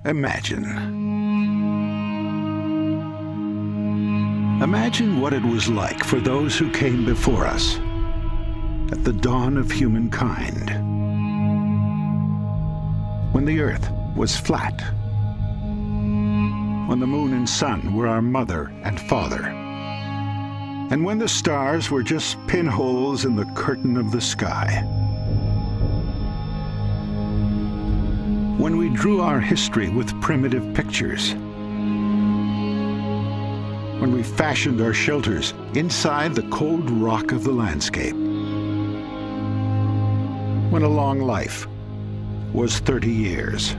Imagine. Imagine what it was like for those who came before us at the dawn of humankind, when the earth was flat, when the moon and sun were our mother and father, and when the stars were just pinholes in the curtain of the sky. When we drew our history with primitive pictures, when we fashioned our shelters inside the cold rock of the landscape, when a long life was 30 years,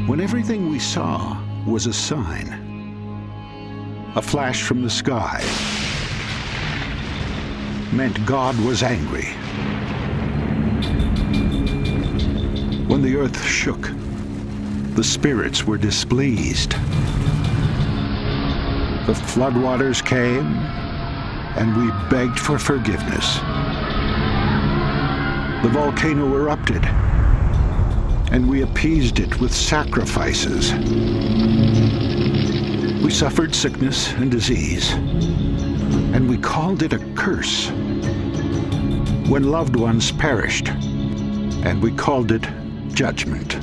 when everything we saw was a sign, a flash from the sky meant God was angry. When the earth shook, the spirits were displeased. The floodwaters came, and we begged for forgiveness. The volcano erupted, and we appeased it with sacrifices. We suffered sickness and disease, and we called it a curse. When loved ones perished, and we called it judgment.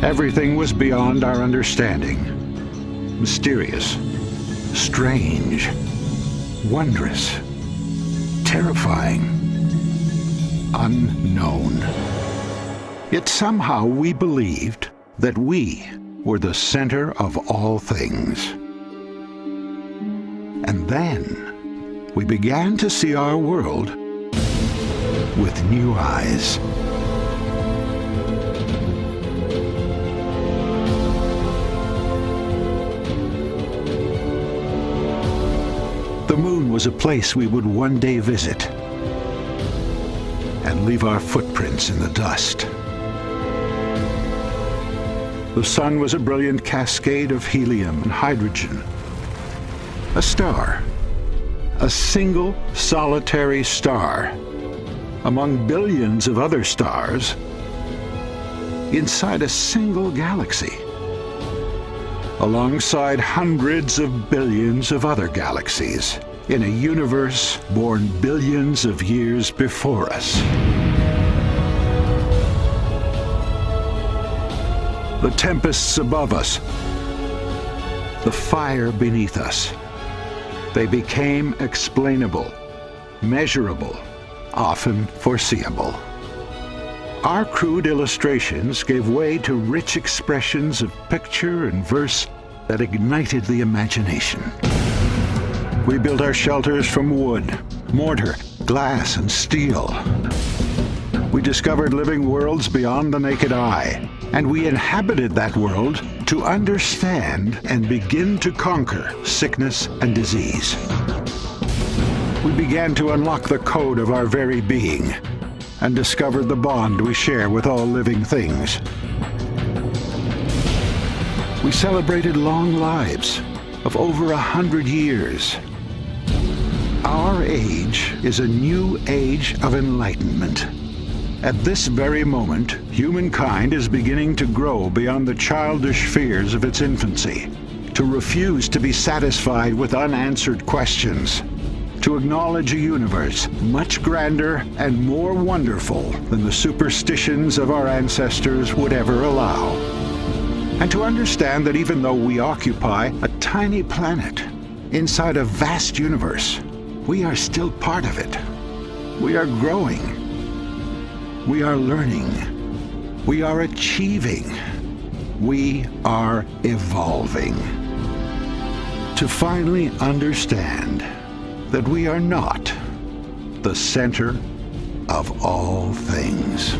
Everything was beyond our understanding. Mysterious, strange, wondrous, terrifying, unknown. Yet somehow we believed that we were the center of all things. And then we began to see our world with new eyes. The moon was a place we would one day visit and leave our footprints in the dust. The sun was a brilliant cascade of helium and hydrogen. A star, a single solitary star among billions of other stars inside a single galaxy, alongside hundreds of billions of other galaxies in a universe born billions of years before us. The tempests above us, the fire beneath us, they became explainable, measurable, often foreseeable. Our crude illustrations gave way to rich expressions of picture and verse that ignited the imagination. We built our shelters from wood, mortar, glass, and steel. We discovered living worlds beyond the naked eye, and we inhabited that world to understand and begin to conquer sickness and disease. We began to unlock the code of our very being and discovered the bond we share with all living things. We celebrated long lives of over 100 years. Our age is a new age of enlightenment. At this very moment, humankind is beginning to grow beyond the childish fears of its infancy, to refuse to be satisfied with unanswered questions, to acknowledge a universe much grander and more wonderful than the superstitions of our ancestors would ever allow, and to understand that even though we occupy a tiny planet inside a vast universe, we are still part of it. We are growing. We are learning. We are achieving. We are evolving. To finally understand that we are not the center of all things.